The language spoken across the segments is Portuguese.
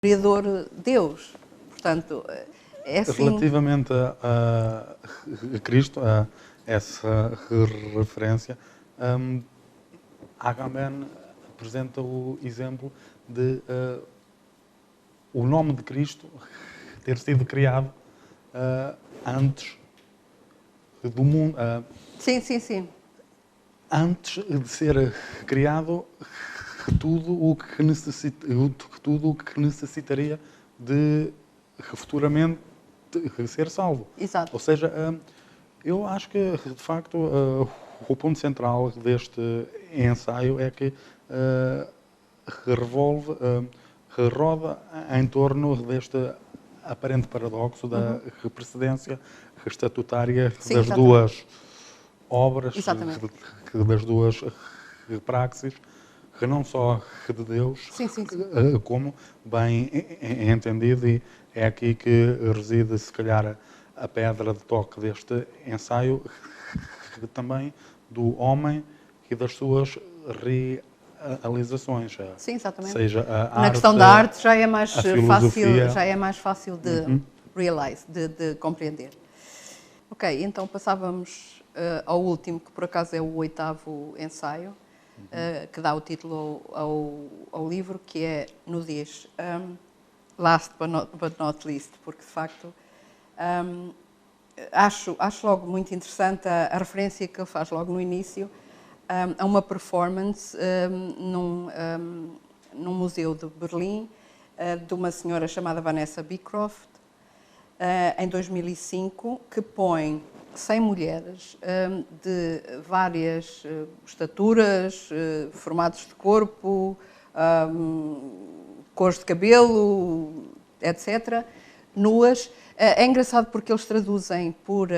Criador Deus. Portanto, é assim. Relativamente a Cristo, a essa referência, Agamben apresenta o exemplo de o nome de Cristo ter sido criado antes do mundo. Sim. Antes de ser criado, tudo o que necessitaria de futuramente ser salvo. Exato. Ou seja, eu acho que, de facto, o ponto central deste ensaio é que roda em torno deste aparente paradoxo da precedência estatutária Sim, das exatamente. duas obras, Exatamente. das duas praxis, que não só de Deus, Sim. como bem entendido, e é aqui que reside, se calhar, a pedra de toque deste ensaio, também do homem e das suas realizações. Sim, exatamente. Seja a Na arte, questão da arte já é mais a fácil, filosofia. de realize, de compreender. Ok, então passávamos ao último, que por acaso é o 8º ensaio, que dá o título ao livro, que é Nudez. Last but not least, porque de facto acho logo muito interessante a referência que ele faz logo no início a uma performance num museu de Berlim de uma senhora chamada Vanessa Beecroft, em 2005, que põe 100 mulheres de várias estaturas, formatos de corpo, cores de cabelo, etc., nuas. É engraçado porque eles traduzem por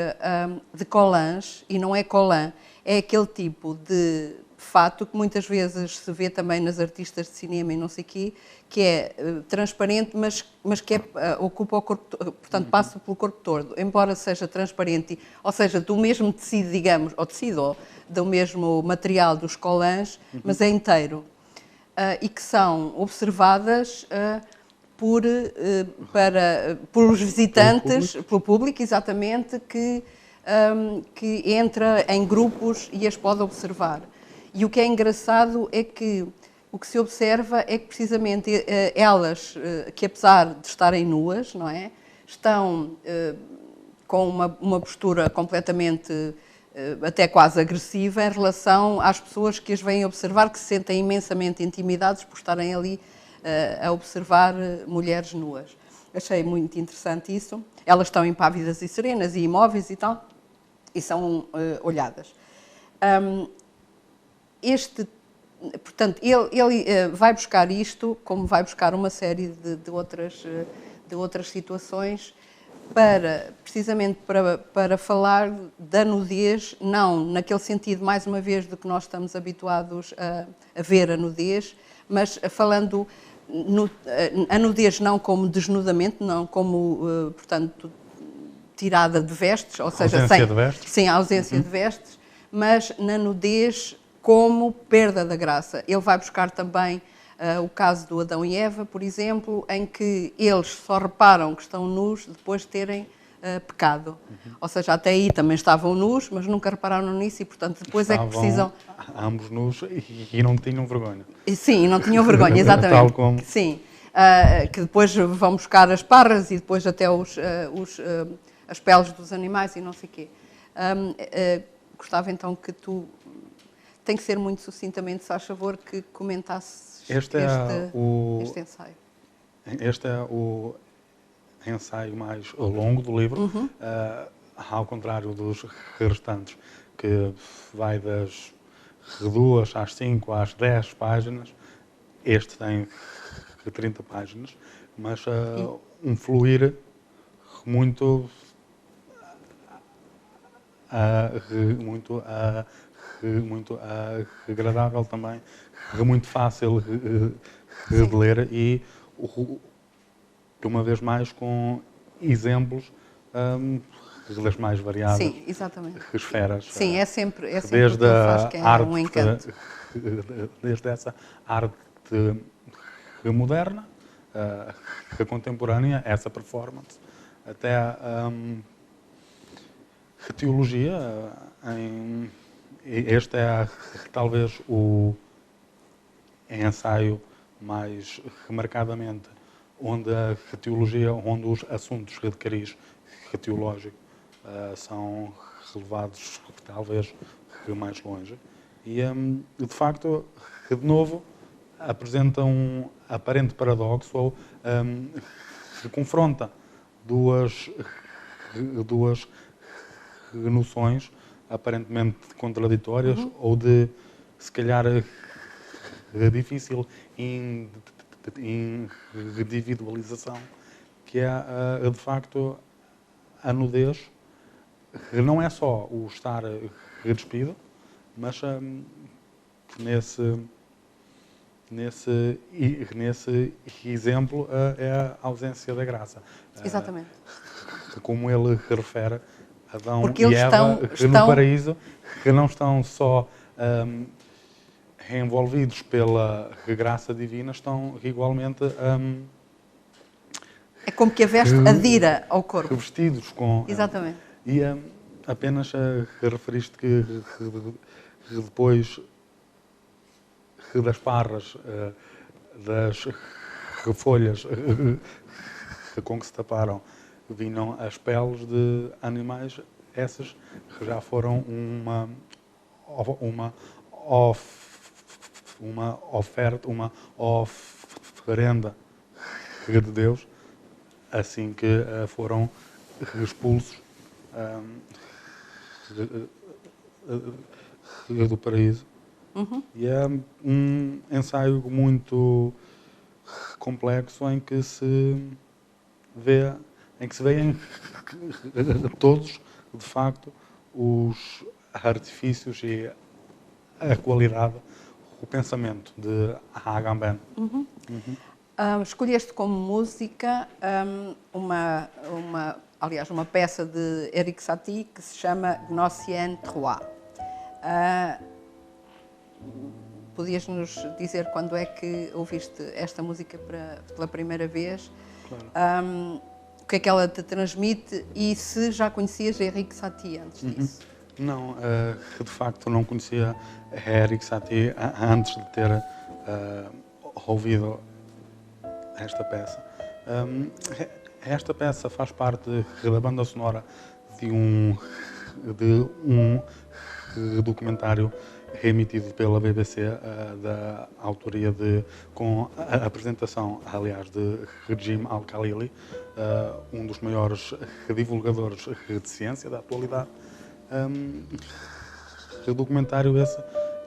de collants, e não é collant, é aquele tipo de fato que muitas vezes se vê também nas artistas de cinema e não sei o quê, que é transparente, mas que ocupa o corpo, portanto passa pelo corpo todo, embora seja transparente, ou seja, do mesmo tecido, digamos, ou tecido, ou do mesmo material dos collants, mas é inteiro. E que são observadas por os visitantes, pelo público, exatamente, que entra em grupos e as pode observar. E o que é engraçado é que o que se observa é que precisamente elas, que apesar de estarem nuas, não é, estão com uma postura completamente até quase agressiva em relação às pessoas que as vêm observar, que se sentem imensamente intimidados por estarem ali a observar mulheres nuas. Achei muito interessante isso. Elas estão impávidas e serenas e imóveis e tal, e são olhadas. Portanto, ele vai buscar isto, como vai buscar uma série de outras situações, precisamente para falar da nudez, não naquele sentido, mais uma vez, do que nós estamos habituados a ver a nudez, mas falando a nudez não como desnudamento, não como, portanto, tirada de vestes, ou seja, sem a ausência de vestes, mas na nudez como perda da graça. Ele vai buscar também o caso do Adão e Eva, por exemplo, em que eles só reparam que estão nus depois de terem pecado. Ou seja, até aí também estavam nus, mas nunca repararam nisso e, portanto, depois é que precisam... ambos nus e não tinham vergonha. Sim, e não tinham vergonha, exatamente. Tal como... Sim, que depois vão buscar as parras e depois até as peles dos animais e não sei o quê. Gostava então que tu... Tem que ser muito sucintamente, se faz favor, que comentasses este ensaio. Este é o ensaio mais longo do livro, ao contrário dos restantes, que vai das 2 às 5 às 10 páginas. Este tem 30 páginas, mas um fluir muito agradável também, muito fácil de ler e, uma vez mais, com exemplos das mais variadas esferas. Sim, é sempre desde o que ele faz, que é arte, um encanto. Desde essa arte moderna contemporânea, essa performance, até a teologia. Este é talvez o ensaio mais remarcadamente onde a teologia, onde os assuntos de cariz teológico são relevados talvez mais longe. E, de facto, de novo, apresenta um aparente paradoxo ou confronta duas noções aparentemente contraditórias ou de, se calhar, difícil individualização, que é, de facto, a nudez, que não é só o estar despido, mas nesse exemplo é a ausência da graça. Exatamente. Como ele refere, Adão Porque e eles Eva no paraíso, que não estão só envolvidos pela graça divina, estão igualmente é como que a veste adira ao corpo. Revestidos com... Exatamente. E apenas referiste que depois das parras, das folhas com que se taparam, vinham as peles de animais, essas já foram uma oferta, uma oferenda de Deus, assim que foram expulsos do paraíso. E é um ensaio muito complexo em que se vê todos, de facto, os artifícios e a qualidade, o pensamento de Agamben. Escolheste como música aliás, uma peça de Erik Satie que se chama Gnossienne 3. Podias-nos dizer quando é que ouviste esta música pela primeira vez? Claro. O que é que ela te transmite e se já conhecias Erik Satie antes disso? Não, de facto não conhecia Erik Satie antes de ter ouvido esta peça. Esta peça faz parte da banda sonora de um documentário emitido pela BBC, da autoria com a apresentação, aliás, de Jim Al-Khalili, um dos maiores divulgadores de ciência da atualidade. O documentário esse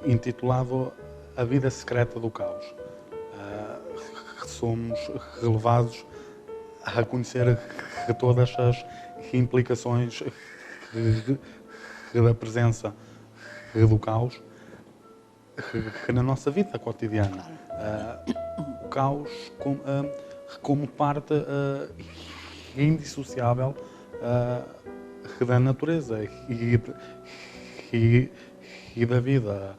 intitulado A Vida Secreta do Caos. Somos relevados a conhecer todas as implicações da presença do caos na nossa vida cotidiana. O caos como parte indissociável da natureza e da vida.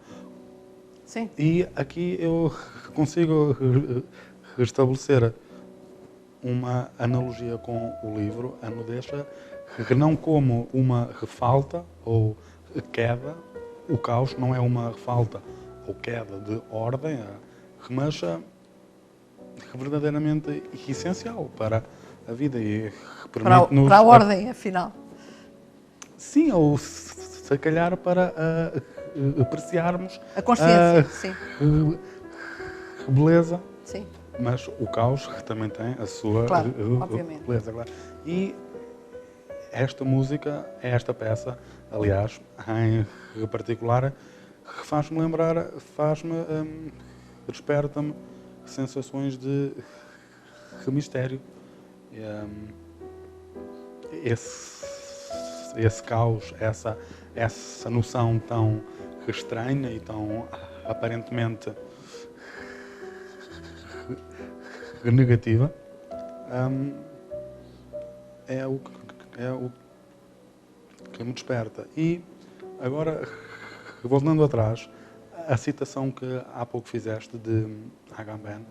Sim. E aqui eu consigo restabelecer uma analogia com o livro, a nudez, não como uma falta ou queda. O caos não é uma falta ou queda de ordem, mas verdadeiramente essencial para a vida e permite-nos... Para a ordem, afinal. Sim, ou se calhar para apreciarmos a consciência, sim. Beleza. Sim. Mas o caos também tem a sua beleza. Claro. E esta música, esta peça, aliás, em particular, faz-me lembrar, desperta-me sensações de mistério. Esse caos, essa noção tão estranha e tão aparentemente negativa, é o que me desperta. E agora, voltando atrás, a citação que há pouco fizeste de Agamben,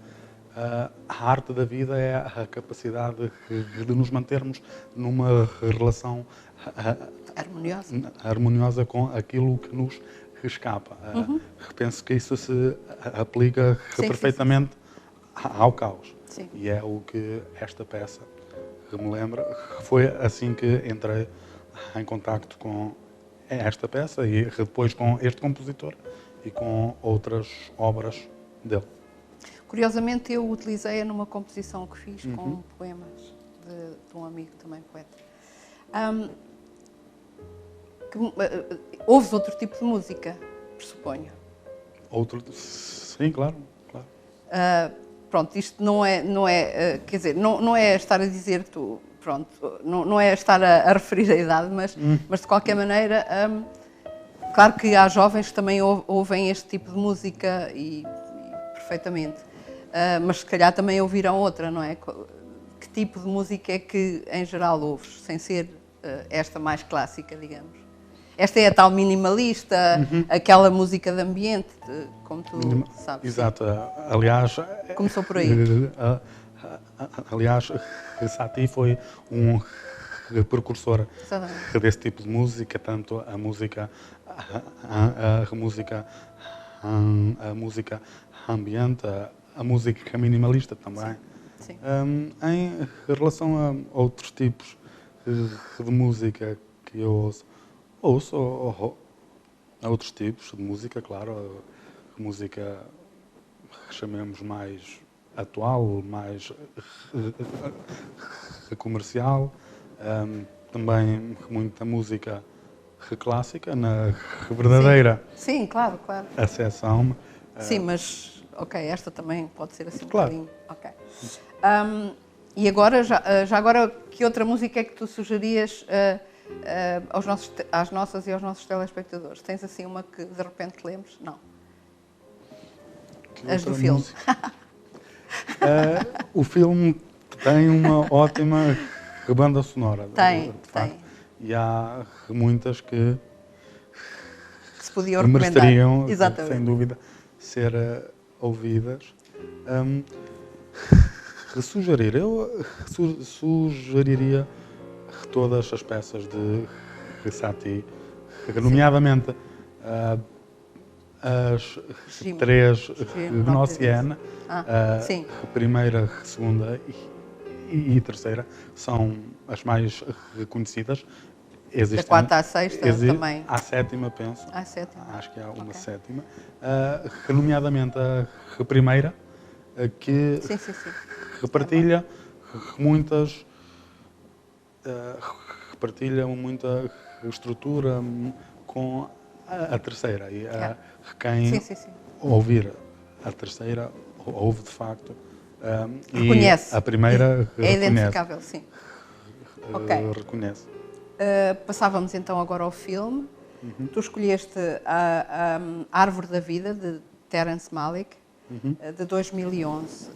A arte da vida é a capacidade de nos mantermos numa relação harmoniosa com aquilo que nos escapa. Penso que isso se aplica perfeitamente ao caos. Sim. E é o que esta peça me lembra. Foi assim que entrei em contacto com esta peça e depois com este compositor e com outras obras dele. Curiosamente, eu utilizei-a numa composição que fiz com poemas de um amigo também poeta. Ouves outro tipo de música, pressuponho? Sim, claro. Pronto, isto não é quer dizer, não é estar a dizer tu, pronto, não é estar a referir a idade, mas de qualquer maneira, claro que há jovens que também ouvem este tipo de música e perfeitamente, mas se calhar também ouvirão outra, não é? Que tipo de música é que em geral ouves, sem ser esta mais clássica, digamos? Esta é a tal minimalista, aquela música de ambiente, como tu sabes. Exato. Aliás, começou por aí. Aliás, Satie foi um precursor Exatamente. desse tipo de música, tanto a música ambiente, a música minimalista também. Sim. Em relação a outros tipos de música que eu ouço a outros tipos de música, claro, música chamemos mais atual, mais comercial, também muita música clássica, na verdadeira Sim, claro. acessão. Sim, mas, ok, esta também pode ser assim Claro. um bocadinho. Ok. E agora, já agora, que outra música é que tu sugerias às nossas e aos nossos telespectadores? Tens assim uma que de repente te lembres? Não. As do filme. O filme tem uma ótima banda sonora. Tem. E há muitas que Se podiam recomendar. mereceriam, Exatamente. sem dúvida, ser ouvidas. Eu sugeriria todas as peças de Satie, nomeadamente as três Gnossienne, sim. a primeira, a segunda e terceira, são as mais reconhecidas. Da quarta à sexta também. À sétima, penso. À sétima. Acho que há uma sétima. Nomeadamente a primeira, que Sim. repartilha muitas... repartilha muita estrutura com a terceira. E quem ouvir a terceira, ouve de facto. Reconhece. E a primeira é identificável, sim. Reconhece. Passávamos então agora ao filme. Tu escolheste a Árvore da Vida, de Terrence Malick, de 2011.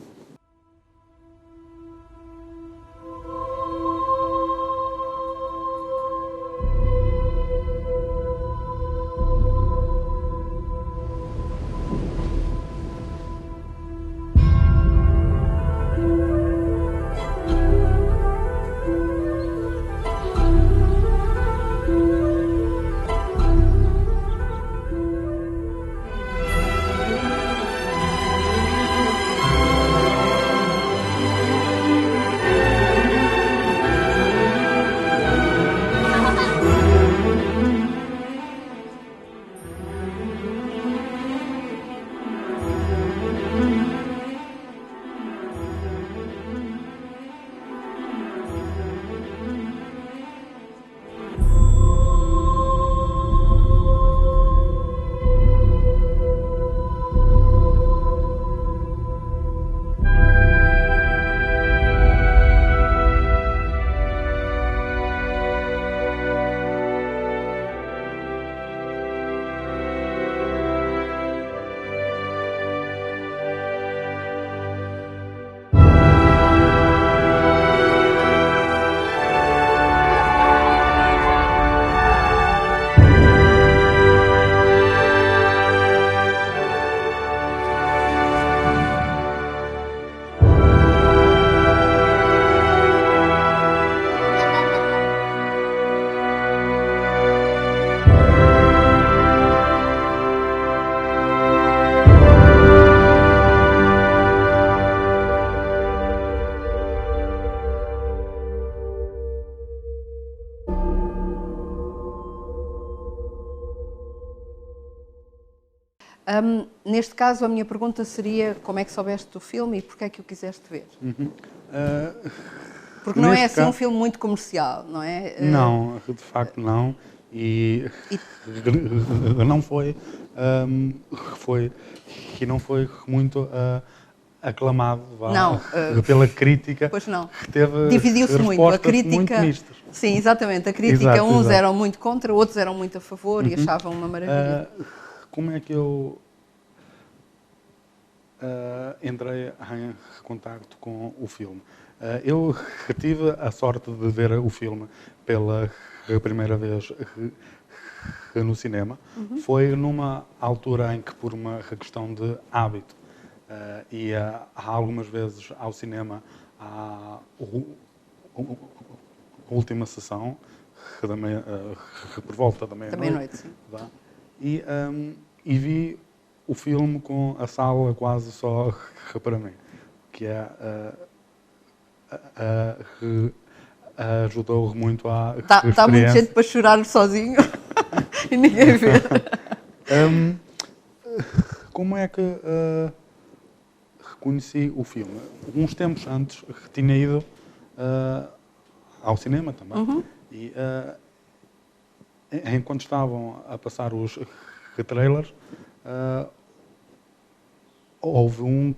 Neste caso, a minha pergunta seria como é que soubeste do filme e porquê é que o quiseste ver? Porque não é assim um filme muito comercial, não é? Não, de facto não. E não foi, e não foi muito aclamado Não, pela crítica. pois não. Teve Dividiu-se muito. A respostas muito crítica. mistas. Sim, exatamente. A crítica, Exato, uns exato. eram muito contra, outros eram muito a favor e achavam uma maravilha. Como é que eu entrei em contacto com o filme? Eu tive a sorte de ver o filme pela primeira vez no cinema. Foi numa altura em que, por uma questão de hábito, ia algumas vezes ao cinema à última sessão, por volta da Da meia-noite. meia-noite, sim. E vi o filme com a sala quase só para mim, que ajudou muito a Está muito gente para chorar sozinho e ninguém vê. Como é que reconheci o filme? Uns tempos antes tinha ido ao cinema também. E enquanto estavam a passar os trailers, houve um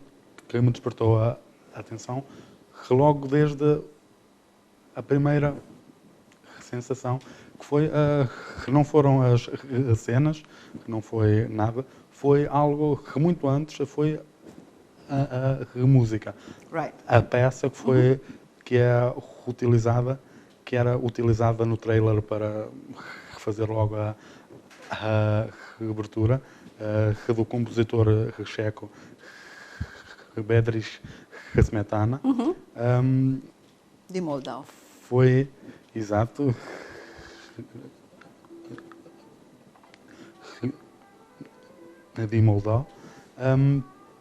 que me despertou a atenção, que logo desde a primeira sensação, que foi que não foram as cenas, que não foi nada, foi algo que muito antes foi a música. Right. A peça que foi que era utilizada no trailer para fazer logo a abertura, do compositor checo Bedřich Smetana. De Moldau. Foi, exato, de Moldau.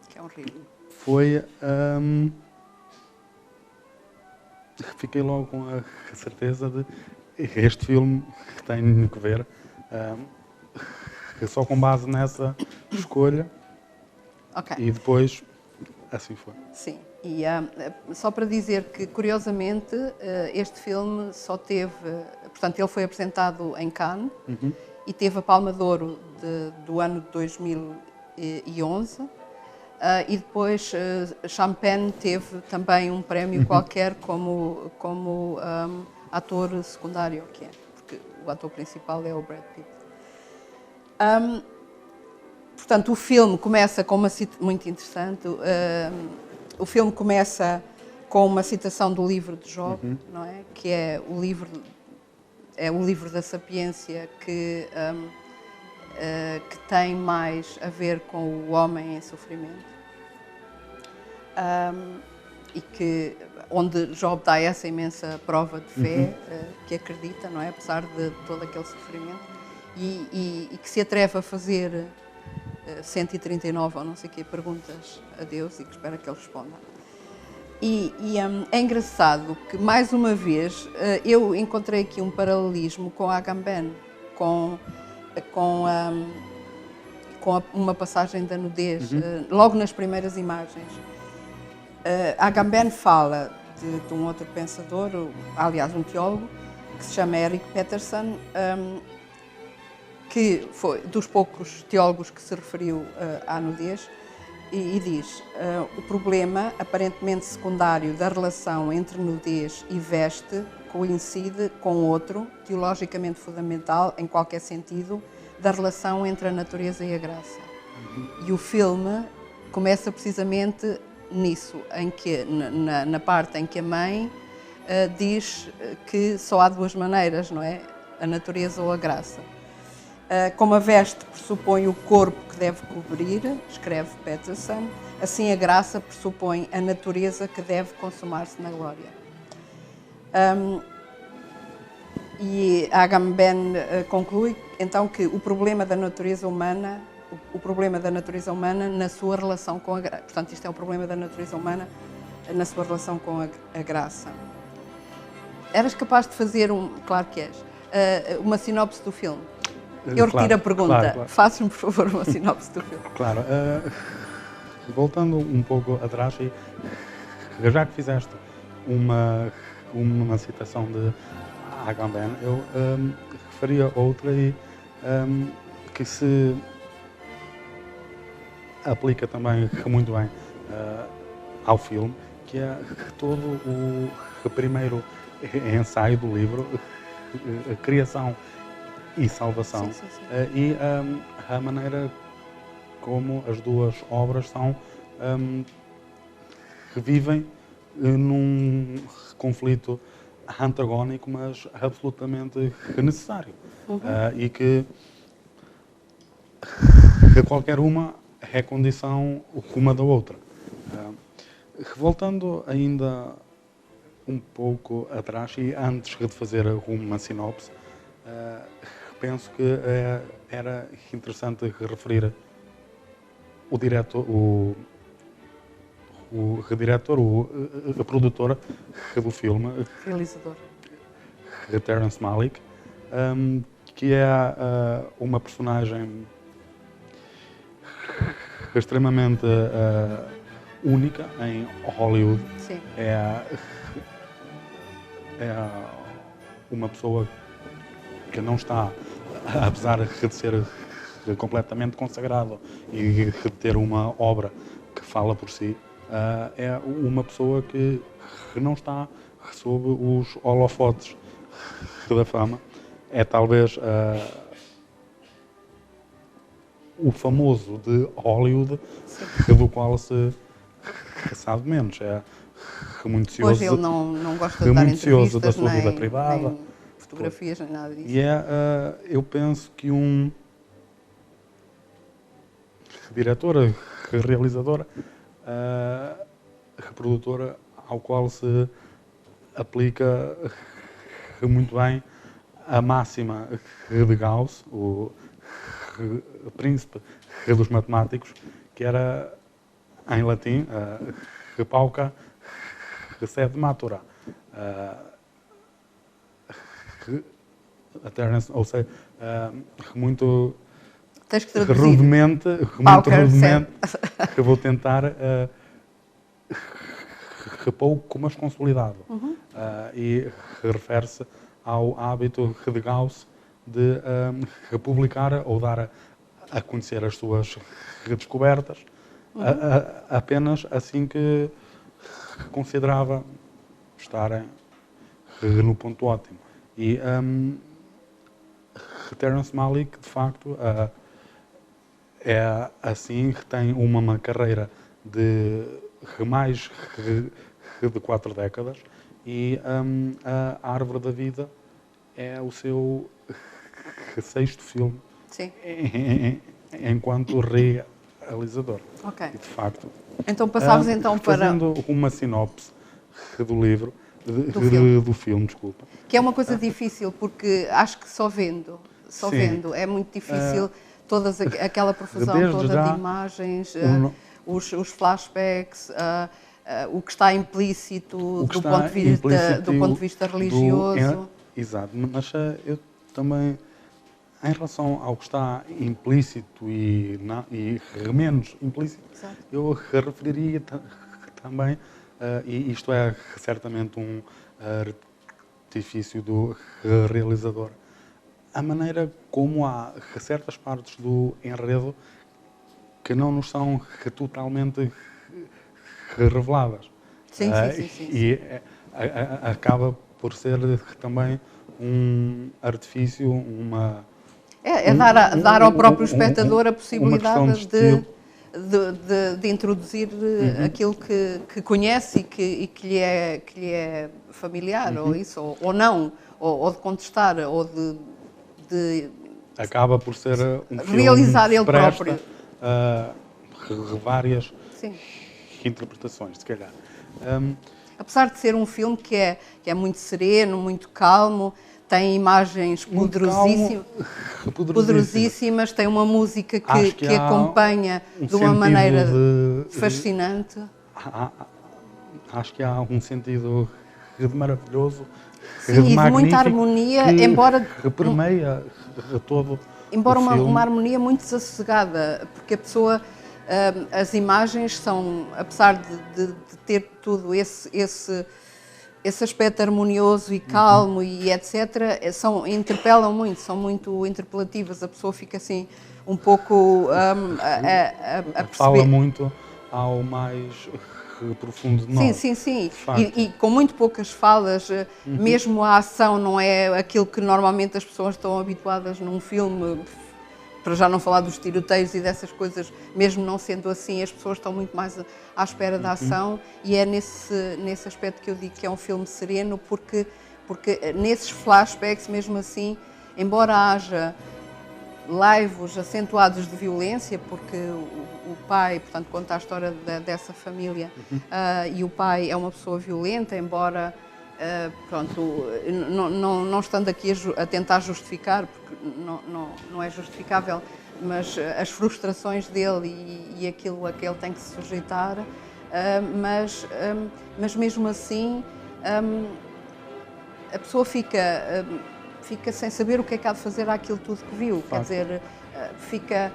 Que é horrível. Foi, fiquei logo com a certeza de este filme que tenho que ver. Só com base nessa escolha. Ok. E depois, assim foi. Sim, e só para dizer que, curiosamente, este filme só teve... Portanto, ele foi apresentado em Cannes e teve a Palma de Ouro do ano de 2011 e depois Champagne teve também um prémio qualquer como ator secundário, que é, porque o ator principal é o Brad Pitt. Portanto, o filme começa com uma citação muito interessante. O filme começa com uma citação do livro de Job, não é? Que é o livro da sapiência que tem mais a ver com o homem em sofrimento. E que onde Job dá essa imensa prova de fé, que acredita, não é? Apesar de todo aquele sofrimento. E que se atreve a fazer 139 ou não sei o quê perguntas a Deus e que espera que Ele responda. É engraçado que, mais uma vez, eu encontrei aqui um paralelismo com Agamben, com uma passagem da nudez, logo nas primeiras imagens. Agamben fala de um outro pensador, aliás, um teólogo, que se chama Erik Peterson, que foi dos poucos teólogos que se referiu à nudez, e diz: o problema aparentemente secundário da relação entre nudez e veste coincide com outro, teologicamente fundamental, em qualquer sentido, da relação entre a natureza e a graça. E o filme começa precisamente nisso, em que, na parte em que a mãe diz que só há duas maneiras, não é? A natureza ou a graça. Como a veste pressupõe o corpo que deve cobrir, escreve Peterson, assim a graça pressupõe a natureza que deve consumar-se na glória. E Agamben conclui então que o problema da natureza humana na sua relação com a graça. Portanto, isto é o problema da natureza humana na sua relação com a graça. Eras capaz de fazer claro que és, uma sinopse do filme? Eu retiro Claro, a pergunta. claro, claro. Faça-me, por favor, uma sinopse do filme. Claro, voltando um pouco atrás, e já que fizeste uma citação de Agamben, eu referia outra que se aplica também muito bem ao filme, que é todo o primeiro ensaio do livro, a criação e salvação, Sim, sim, sim. e a maneira como as duas obras são revivem num conflito antagónico, mas absolutamente necessário, e que qualquer uma é condição uma da outra. Voltando ainda um pouco atrás e antes de fazer uma sinopse, penso que era interessante referir o diretor, o diretor, a produtora do filme, Realizador. Terrence Malick, que é uma personagem extremamente única em Hollywood. Sim. É uma pessoa que não está, apesar de ser completamente consagrado e de ter uma obra que fala por si, é uma pessoa que não está sob os holofotes da fama. É talvez o famoso de Hollywood, do qual se sabe menos. É muito cioso, Hoje ele não gosta de dar muito cioso da entrevistas, sua vida nem privada. fotografias, nem nada disso. E eu penso que diretora, realizadora, reprodutora, ao qual se aplica muito bem a máxima de Gauss, o príncipe dos matemáticos, que era em latim pauca sed matura. Ou seja, muito Tens que traduzir. rudemente, que vou tentar pouco, mas consolidado. E refere-se ao hábito de Gauss de publicar ou dar a conhecer as suas descobertas apenas assim que considerava estarem no ponto ótimo. E Terrence Malick, de facto, é assim que tem uma carreira de mais de 4 décadas, e a Árvore da Vida é o seu 6º filme. Sim. Enquanto realizador. Ok. E, de facto, Então passámos então para... fazendo uma sinopse do livro, do filme, desculpa. Que é uma coisa difícil, porque acho que só vendo, Sim. é muito difícil aquela profusão Desde toda já, de imagens, os flashbacks, o que está implícito do ponto de vista religioso. Exato, mas eu também, em relação ao que está implícito e menos implícito, Exato. eu referiria também, e isto é certamente um artifício do realizador, a maneira como há certas partes do enredo que não nos são totalmente reveladas. Sim. E acaba por ser também um artifício, dar ao próprio espectador a possibilidade de de introduzir aquilo que conhece e que lhe é familiar, ou não, ou de contestar, ou de acaba por ser um filme realizar que ele presta próprio. Várias Sim. interpretações, se calhar. Apesar de ser um filme que é muito sereno, muito calmo, tem imagens poderosíssimas, tem uma música que acompanha de uma maneira fascinante. Acho que há um sentido de maravilhoso, sim, e de muita harmonia, embora que permeia todo embora o filme... uma harmonia muito desassossegada, porque a pessoa, as imagens são, apesar de ter tudo esse aspecto harmonioso e calmo e etc., interpelam muito, são muito interpelativas, a pessoa fica assim um pouco a perceber. Fala muito ao mais profundo de nós. Sim, sim, sim. E com muito poucas falas, mesmo a ação não é aquilo que normalmente as pessoas estão habituadas num filme, para já não falar dos tiroteios e dessas coisas, mesmo não sendo assim, as pessoas estão muito mais à espera da ação, e é nesse aspecto que eu digo que é um filme sereno, porque nesses flashbacks, mesmo assim, embora haja laivos acentuados de violência, porque o pai, portanto, conta a história dessa família, e o pai é uma pessoa violenta, embora, pronto, não estando aqui a tentar justificar, porque não é justificável, mas as frustrações dele e aquilo a que ele tem que se sujeitar, mas mesmo assim a pessoa fica sem saber o que é que há de fazer àquilo tudo que viu, quer dizer, fica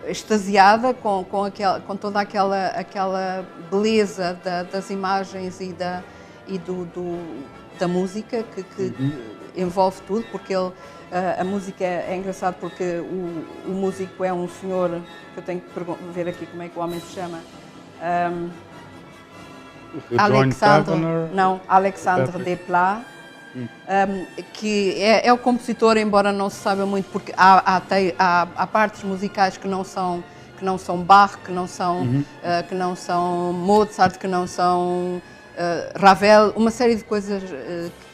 extasiada com toda aquela beleza das imagens e da música que envolve tudo, porque a música é engraçado porque o músico é um senhor, que eu tenho que ver aqui como é que o homem se chama, Alexandre Desplat, que é o compositor, embora não se saiba muito, porque há partes musicais que não são Bach, que não são Mozart, que não são Ravel, uma série de coisas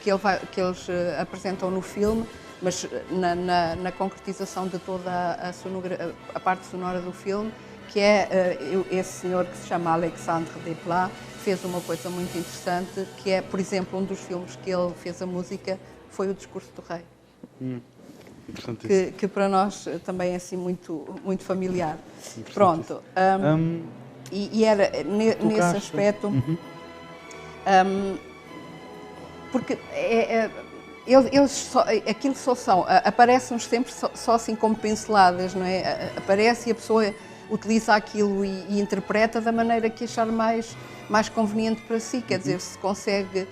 que eles apresentam no filme, mas na concretização de toda a parte sonora do filme, que é esse senhor que se chama Alexandre Desplat, fez uma coisa muito interessante, que é, por exemplo, um dos filmes que ele fez a música foi O Discurso do Rei, que para nós também é assim muito familiar. Pronto, e era nesse aspecto, porque aquilo só são, aparecem-nos sempre só assim como pinceladas, não é? Aparece e a pessoa utiliza aquilo e interpreta da maneira que achar mais conveniente para si, quer dizer, se consegue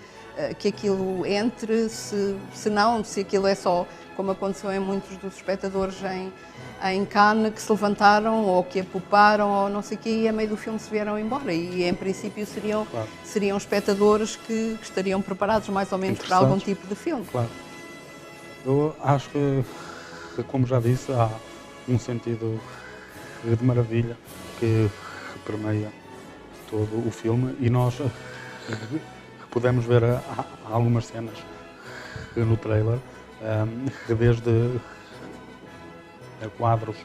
que aquilo entre, se não, se aquilo é só, como aconteceu em muitos dos espectadores em Cannes, que se levantaram ou que apuparam ou não sei o quê, e a meio do filme se vieram embora, e em princípio seriam espectadores que estariam preparados mais ou menos para algum tipo de filme. Claro. Eu acho que, como já disse, há um sentido de maravilha que permeia todo o filme, e nós podemos ver algumas cenas no trailer, desde quadros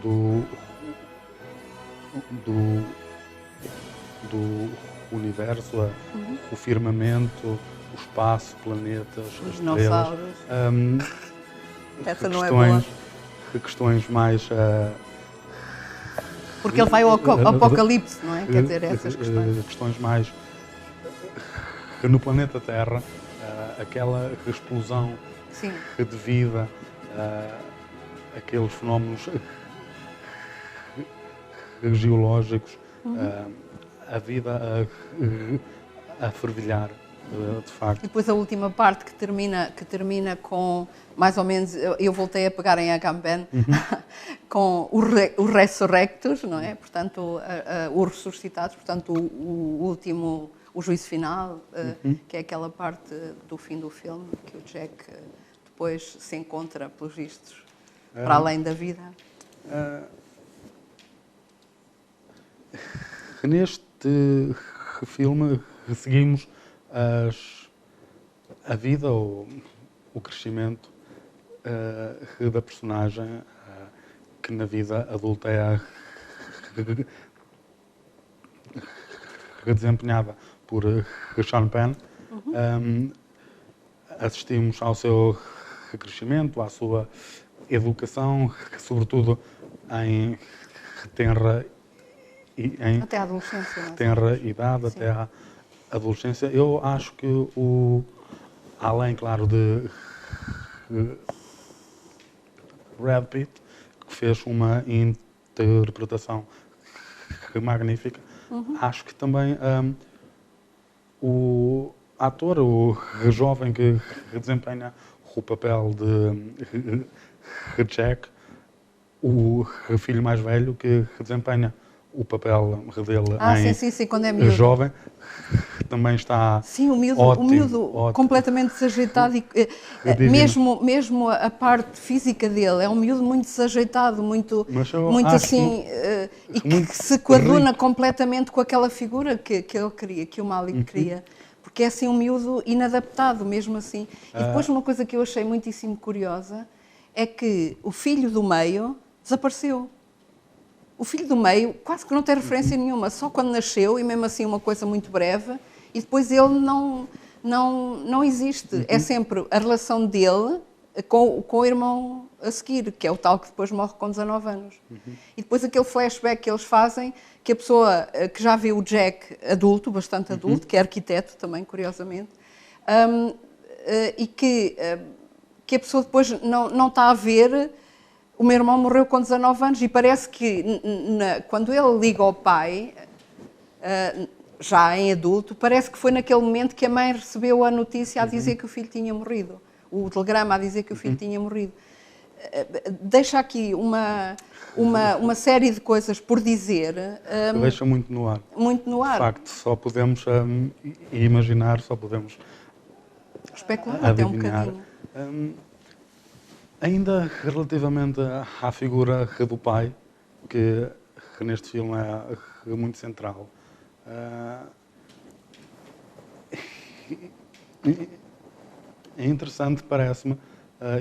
do universo, o firmamento, o espaço, planetas, os dinossauros. Essa não é boa. Questões mais... porque ele vai ao apocalipse, não é? Quer dizer, essas questões. Questões mais... no planeta Terra, aquela explosão Sim. de vida, aqueles fenómenos geológicos, a vida a fervilhar, de facto. E depois a última parte que termina com, mais ou menos, eu voltei a pegar em Agamben, com os Resurrectos, não é? Portanto, os ressuscitados, portanto, o último, o juízo final, que é aquela parte do fim do filme, que o Jack depois se encontra, pelos vistos, para além da vida. Neste filme seguimos a vida ou o crescimento da personagem, que na vida adulta é desempenhada por Sean Penn. Assistimos ao seu crescimento, à sua educação, sobretudo em tenra até a adolescência, não é? tenra idade, sim, até à adolescência. Eu acho que além, claro, de Brad Pitt, fez uma interpretação magnífica. Acho que também o ator, o jovem que desempenha o papel de Jack, o filho mais velho que desempenha o papel dele sim, quando é miúdo. jovem, também está sim, o miúdo ótimo. Completamente desajeitado e mesmo a parte física dele é um miúdo muito desajeitado, muito assim, e que se coaduna completamente com aquela figura que ele queria, que o Malick queria, porque é assim um miúdo inadaptado mesmo assim. E depois uma coisa que eu achei muitíssimo curiosa é que o filho do meio desapareceu. O filho do meio quase que não tem referência nenhuma, só quando nasceu, e mesmo assim uma coisa muito breve, e depois ele não existe. É sempre a relação dele com o irmão a seguir, que é o tal que depois morre com 19 anos. E depois aquele flashback que eles fazem, que a pessoa que já viu o Jack adulto, bastante adulto, que é arquiteto também, curiosamente, e que a pessoa depois não está a ver. O meu irmão morreu com 19 anos e parece que quando ele liga ao pai, já em adulto, parece que foi naquele momento que a mãe recebeu a notícia a dizer que o filho tinha morrido. O telegrama a dizer que o filho tinha morrido. Deixa aqui uma série de coisas por dizer. Deixa muito no ar. Muito no ar. De facto, só podemos imaginar, só podemos especular adivinhar. Até um bocadinho. Ainda relativamente à figura do pai, que neste filme é muito central, é interessante, parece-me,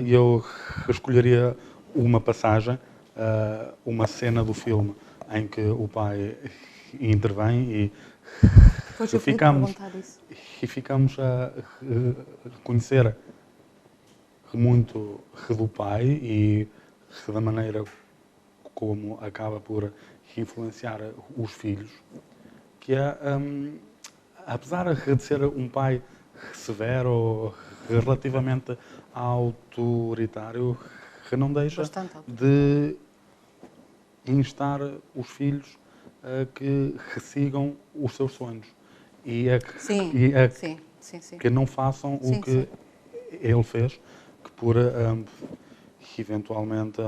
e eu escolheria uma passagem, uma cena do filme em que o pai intervém e ficamos a conhecer muito do pai e da maneira como acaba por influenciar os filhos, que é, apesar de ser um pai severo, relativamente autoritário, que não deixa de instar os filhos a que sigam os seus sonhos e que não façam o que ele fez, que por eventualmente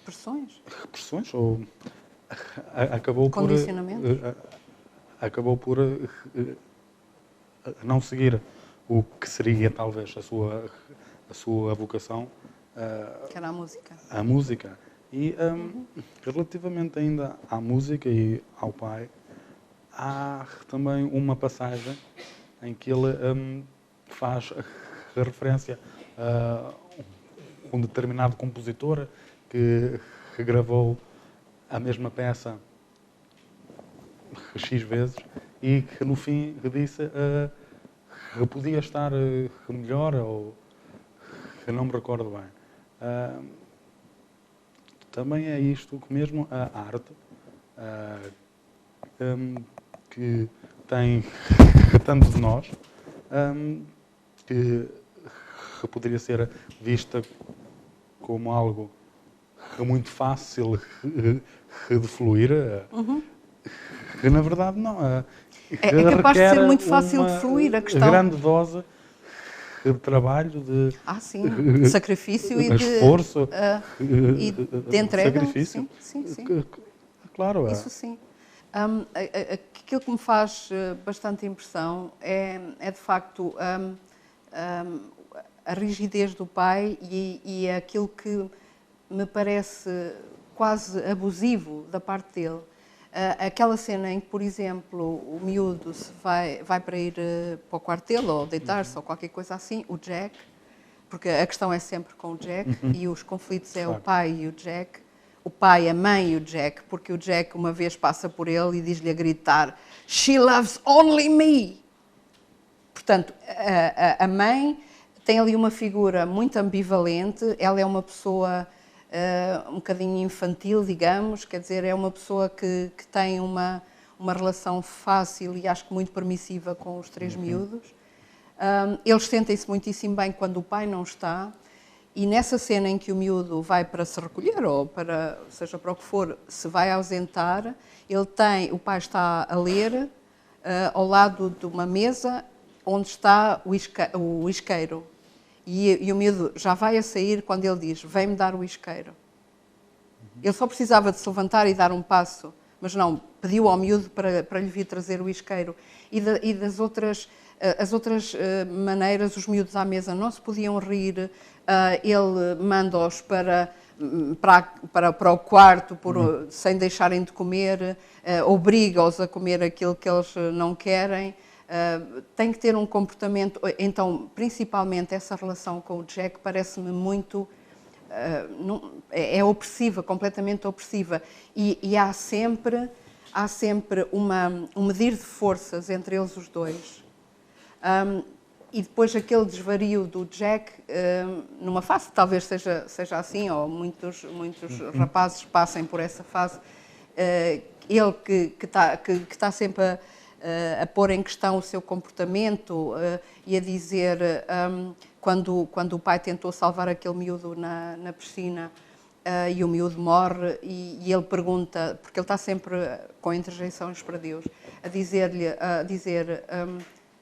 pressões ou acabou por não seguir o que seria talvez a sua vocação, que era a música. E relativamente ainda à música e ao pai, há também uma passagem em que ele faz referência a um determinado compositor que gravou a mesma peça X vezes e que no fim disse que podia estar melhor, ou que não me recordo bem. Também é isto que mesmo a arte, que tem tanto de nós, que poderia ser vista como algo muito fácil de fluir, que na verdade não. É capaz de ser muito fácil de fluir a questão. Grande dose de trabalho, de sacrifício e de esforço e de entrega. Sacrifício. Sim. Claro. Isso sim. Aquilo que me faz bastante impressão é de facto a rigidez do pai e aquilo que me parece quase abusivo da parte dele. Aquela cena em que, por exemplo, o miúdo vai para ir para o quarto dele, ou deitar-se, ou qualquer coisa assim, o Jack, porque a questão é sempre com o Jack, e os conflitos é o pai e o Jack, o pai, a mãe e o Jack, porque o Jack uma vez passa por ele e diz-lhe a gritar "She loves only me!". Portanto, a mãe tem ali uma figura muito ambivalente, ela é uma pessoa um bocadinho infantil, digamos, quer dizer, é uma pessoa que tem uma relação fácil e acho que muito permissiva com os três miúdos. Eles sentem-se muitíssimo bem quando o pai não está E nessa cena em que o miúdo vai para se recolher, ou para, seja para o que for, se vai ausentar, o pai está a ler ao lado de uma mesa onde está o isqueiro. E o miúdo já vai a sair quando ele diz, vem-me dar o isqueiro. Ele só precisava de se levantar e dar um passo, mas não, pediu ao miúdo para lhe vir trazer o isqueiro. E das outras, as outras maneiras, os miúdos à mesa não se podiam rir, ele manda-os para o quarto sem deixarem de comer, obriga-os a comer aquilo que eles não querem. Tem que ter um comportamento. Então, principalmente essa relação com o Jack parece-me muito. É opressiva, completamente opressiva. E há sempre um medir de forças entre eles os dois. E depois aquele desvario do Jack, numa fase, talvez seja assim, ou muitos rapazes passem por essa fase, ele que está sempre a pôr em questão o seu comportamento e a dizer, quando o pai tentou salvar aquele miúdo na piscina e o miúdo morre, e ele pergunta, porque ele está sempre com interjeições para Deus, a dizer,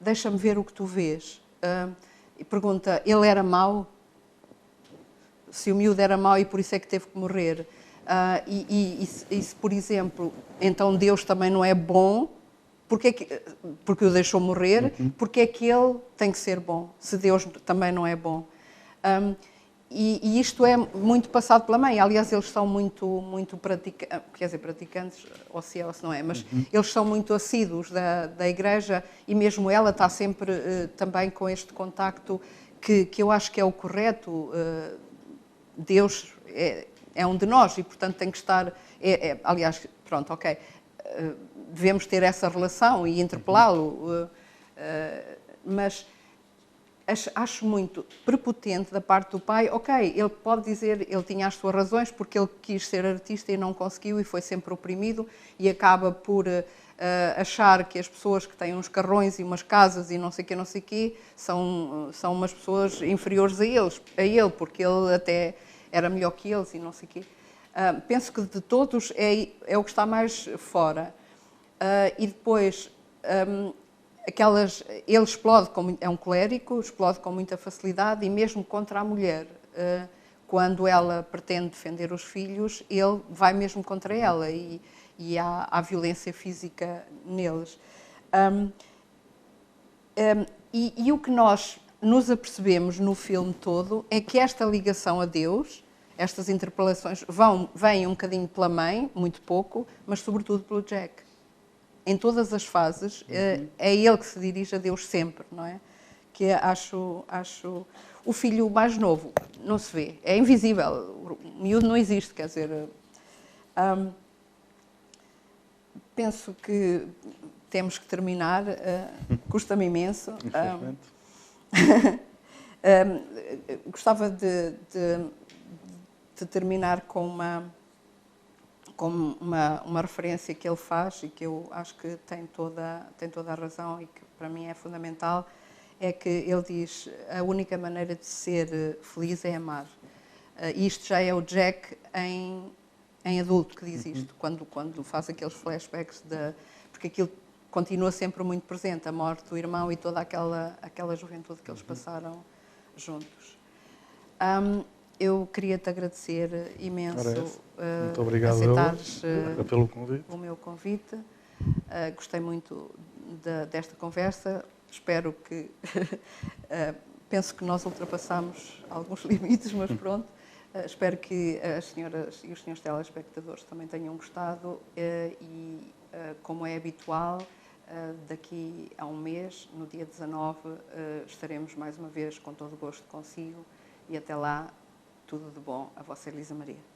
deixa-me ver o que tu vês. E pergunta, ele era mau? Se o miúdo era mau e por isso é que teve que morrer. E se, por exemplo, então Deus também não é bom, porque o deixou morrer, porque é que ele tem que ser bom, se Deus também não é bom? E isto é muito passado pela mãe. Aliás, eles são muito praticantes, quer dizer, praticantes, ou se é ou se não é, mas eles são muito assíduos da igreja, e mesmo ela está sempre também com este contacto que eu acho que é o correto. Deus é um de nós e, portanto, tem que estar... aliás, pronto, ok, devemos ter essa relação e interpelá-lo, mas acho muito prepotente da parte do pai. Ok, ele pode dizer, ele tinha as suas razões porque ele quis ser artista e não conseguiu e foi sempre oprimido e acaba por achar que as pessoas que têm uns carrões e umas casas e não sei o quê, são umas pessoas inferiores a ele, porque ele até era melhor que eles e não sei o quê. Penso que de todos é o que está mais fora. E depois, ele explode, é um colérico, explode com muita facilidade e mesmo contra a mulher. Quando ela pretende defender os filhos, ele vai mesmo contra ela e há violência física neles. E o que nós nos apercebemos no filme todo é que esta ligação a Deus, estas interpelações, vêm um bocadinho pela mãe, muito pouco, mas sobretudo pelo Jack. Em todas as fases, é ele que se dirige a Deus sempre, não é? Que acho o filho mais novo, não se vê, é invisível, o miúdo não existe, quer dizer... penso que temos que terminar, custa-me imenso. Gostava de terminar com uma referência que ele faz e que eu acho que tem toda a razão e que para mim é fundamental, é que ele diz: a única maneira de ser feliz é amar. Isto já é o Jack em adulto que diz isto, quando faz aqueles flashbacks, porque aquilo continua sempre muito presente, a morte do irmão e toda aquela juventude que eles passaram juntos. Eu queria te agradecer imenso muito obrigado aceitares pelo convite. O meu convite. Gostei muito desta conversa. Espero que... penso que nós ultrapassamos alguns limites, mas pronto. Espero que as senhoras e os senhores telespectadores também tenham gostado e, como é habitual, daqui a um mês, no dia 19, estaremos mais uma vez com todo o gosto consigo e até lá, tudo de bom a vossa Elisa Maria.